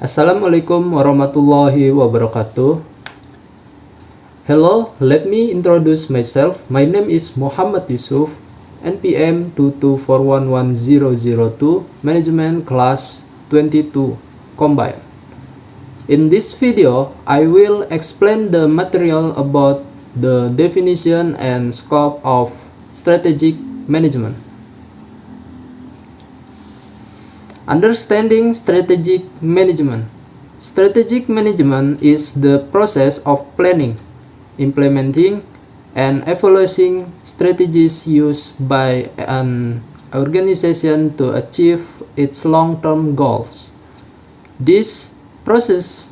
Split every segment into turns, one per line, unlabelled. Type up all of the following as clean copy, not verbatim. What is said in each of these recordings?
Assalamualaikum warahmatullahi wabarakatuh. Hello, let me introduce myself. My name is Muhammad Yusuf, NPM 224110002, Management Class 22, Combined. In this video, I will explain the material about the definition and scope of strategic management. Understanding strategic management. Strategic management is the process of planning, implementing, and evaluating strategies used by an organization to achieve its long-term goals. This process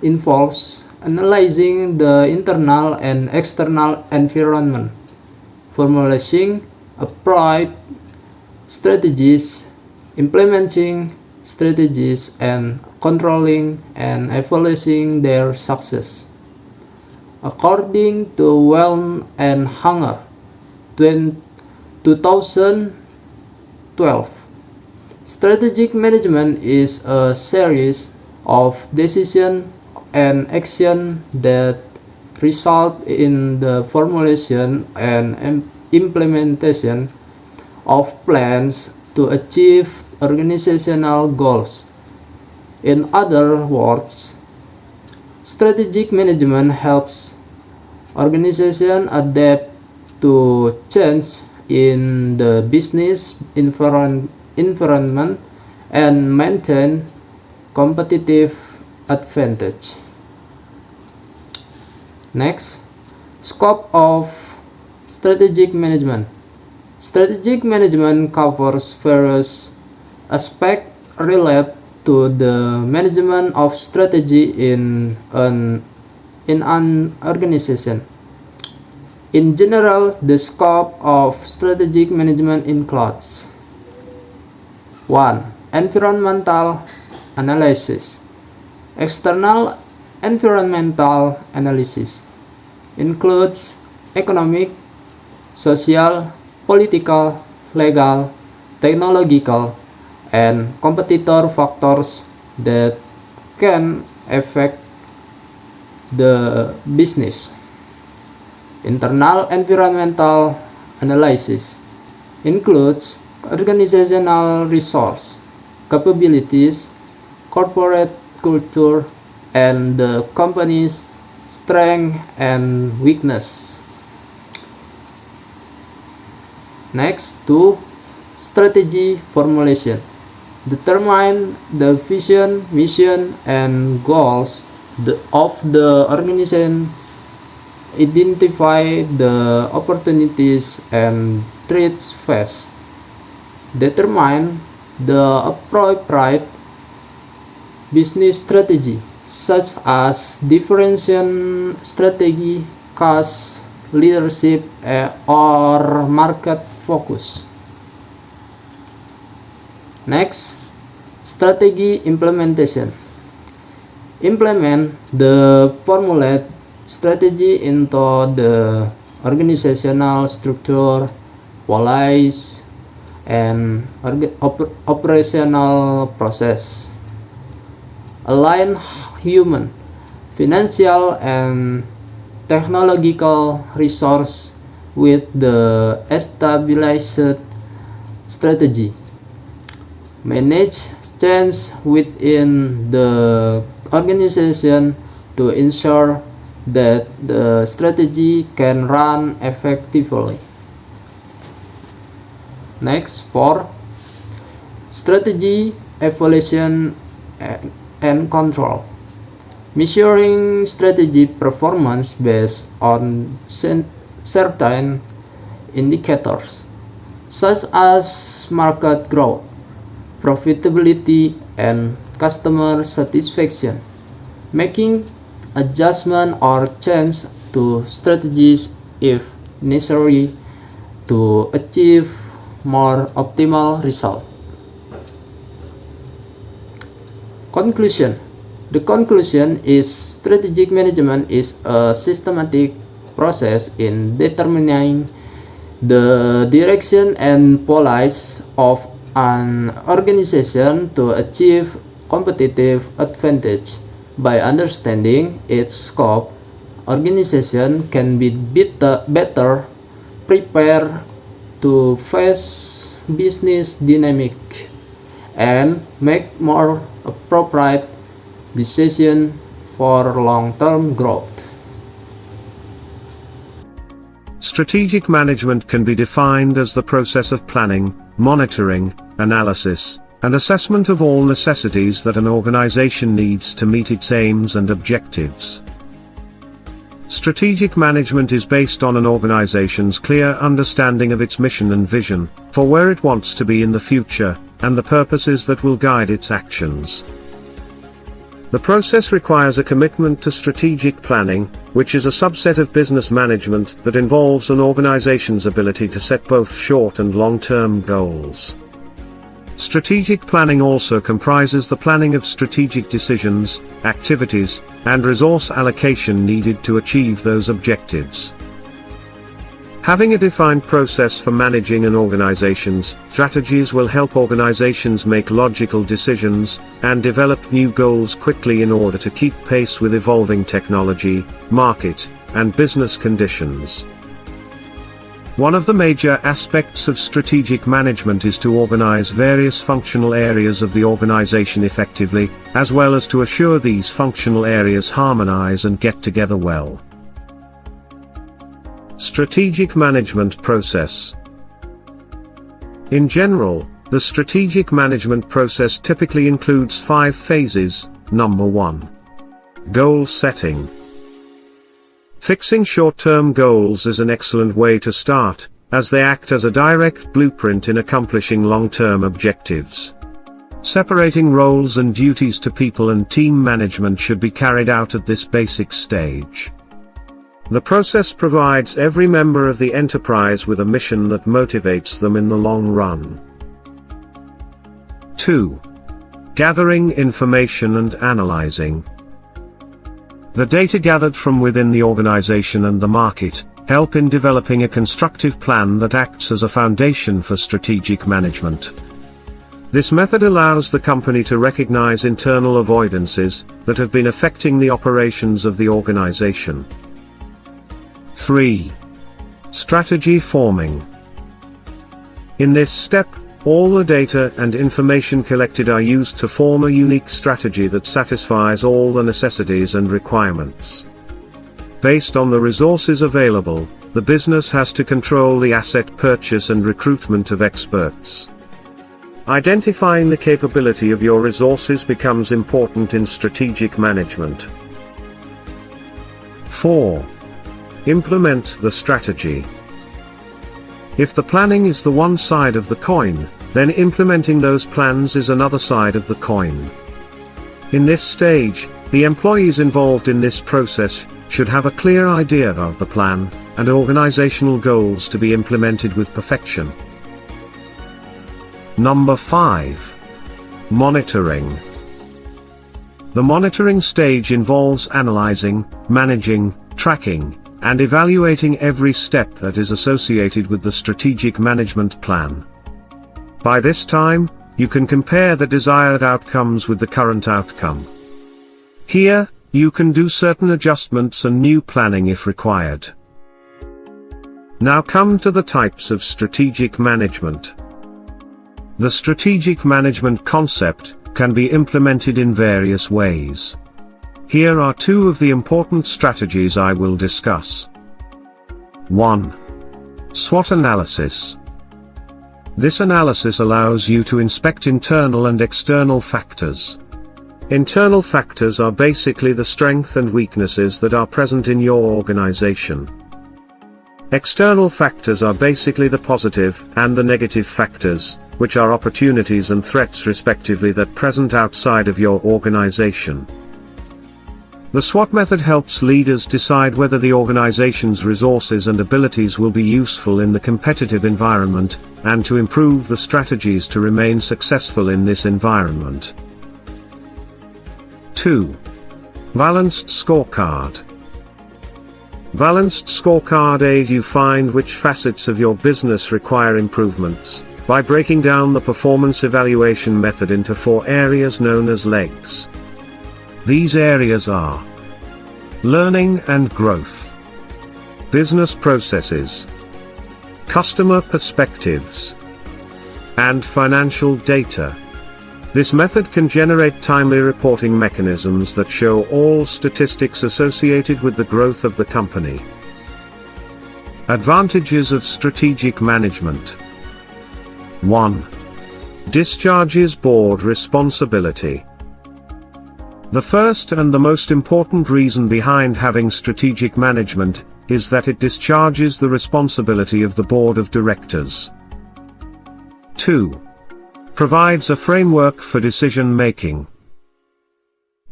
involves analyzing the internal and external environment, formulating appropriate strategies, implementing strategies, and controlling and evaluating their success. According to Welm and Hanger, 2012, strategic management is a series of decisions and actions that result in the formulation and implementation of plans to achieve organizational goals. In other words, strategic management helps organizations adapt to change in the business environment and maintain competitive advantage. Next, scope of strategic management. Strategic management covers various aspects related to the management of strategy in an organization. In general, the scope of strategic management includes 1. Environmental analysis. External environmental analysis includes economic, social, political, legal, technological, and competitor factors that can affect the business. Internal environmental analysis includes organizational resource, capabilities, corporate culture, and the company's strength and weakness. Next, 2. Strategy formulation. Determine the vision, mission, and goals of the organization. Identify the opportunities and threats faced. Determine the appropriate business strategy, such as differentiation strategy, cost, leadership, or market focus. Next, strategy implementation. Implement the formulated strategy into the organizational structure, policies, and operational process. Align human, financial, and technological resource with the established strategy. Manage change within the organization to ensure that the strategy can run effectively. Next, 4. Strategy evaluation and control. Measuring strategy performance based on certain indicators, such as market growth, profitability, and customer satisfaction. Making adjustment or change to strategies if necessary to achieve more optimal result. Conclusion. The conclusion is strategic management is a systematic process in determining the direction and policies of an organization to achieve competitive advantage. By understanding its scope, organization can be better prepared to face business dynamics and make more appropriate decisions for long-term growth.
Strategic management can be defined as the process of planning, monitoring, analysis, and assessment of all necessities that an organization needs to meet its aims and objectives. Strategic management is based on an organization's clear understanding of its mission and vision, for where it wants to be in the future, and the purposes that will guide its actions. The process requires a commitment to strategic planning, which is a subset of business management that involves an organization's ability to set both short and long-term goals. Strategic planning also comprises the planning of strategic decisions, activities, and resource allocation needed to achieve those objectives. Having a defined process for managing an organization's strategies will help organizations make logical decisions and develop new goals quickly in order to keep pace with evolving technology, market, and business conditions. One of the major aspects of strategic management is to organize various functional areas of the organization effectively, as well as to assure these functional areas harmonize and get together well. Strategic management process. In general, the strategic management process typically includes 5 phases. Number 1. Goal setting. Fixing short-term goals is an excellent way to start, as they act as a direct blueprint in accomplishing long-term objectives. Separating roles and duties to people and team management should be carried out at this basic stage. The process provides every member of the enterprise with a mission that motivates them in the long run. 2. Gathering information and analyzing. The data gathered from within the organization and the market help in developing a constructive plan that acts as a foundation for strategic management. This method allows the company to recognize internal avoidances that have been affecting the operations of the organization. 3. Strategy forming. In this step, all the data and information collected are used to form a unique strategy that satisfies all the necessities and requirements. Based on the resources available, the business has to control the asset purchase and recruitment of experts. Identifying the capability of your resources becomes important in strategic management. 4. Implement the strategy. If the planning is the one side of the coin, then implementing those plans is another side of the coin. In this stage, the employees involved in this process should have a clear idea of the plan and organizational goals to be implemented with perfection. Number 5. Monitoring. The monitoring stage involves analyzing, managing, tracking, and evaluating every step that is associated with the strategic management plan. By this time, you can compare the desired outcomes with the current outcome. Here, you can do certain adjustments and new planning if required. Now come to the types of strategic management. The strategic management concept can be implemented in various ways. Here are 2 of the important strategies I will discuss. 1. SWOT analysis. This analysis allows you to inspect internal and external factors. Internal factors are basically the strengths and weaknesses that are present in your organization. External factors are basically the positive and the negative factors, which are opportunities and threats respectively that present outside of your organization. The SWOT method helps leaders decide whether the organization's resources and abilities will be useful in the competitive environment, and to improve the strategies to remain successful in this environment. 2. Balanced scorecard. Balanced scorecard aid you find which facets of your business require improvements, by breaking down the performance evaluation method into 4 areas known as legs. These areas are learning and growth, business processes, customer perspectives, and financial data. This method can generate timely reporting mechanisms that show all statistics associated with the growth of the company. Advantages of strategic management. 1. Discharges board responsibility. The first and the most important reason behind having strategic management is that it discharges the responsibility of the board of directors. 2. Provides a framework for decision making.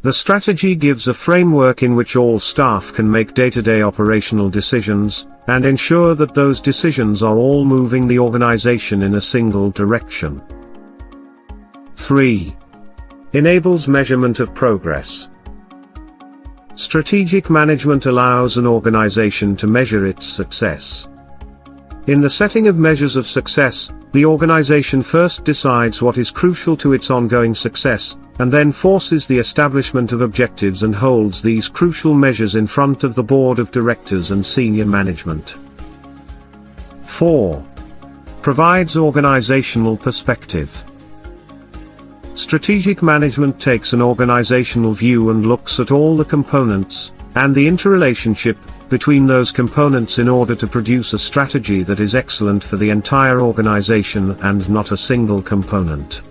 The strategy gives a framework in which all staff can make day-to-day operational decisions, and ensure that those decisions are all moving the organization in a single direction. 3. Enables measurement of progress. Strategic management allows an organization to measure its success. In the setting of measures of success, the organization first decides what is crucial to its ongoing success, and then forces the establishment of objectives and holds these crucial measures in front of the board of directors and senior management. 4. Provides organizational perspective. Strategic management takes an organizational view and looks at all the components, and the interrelationship between those components in order to produce a strategy that is excellent for the entire organization and not a single component.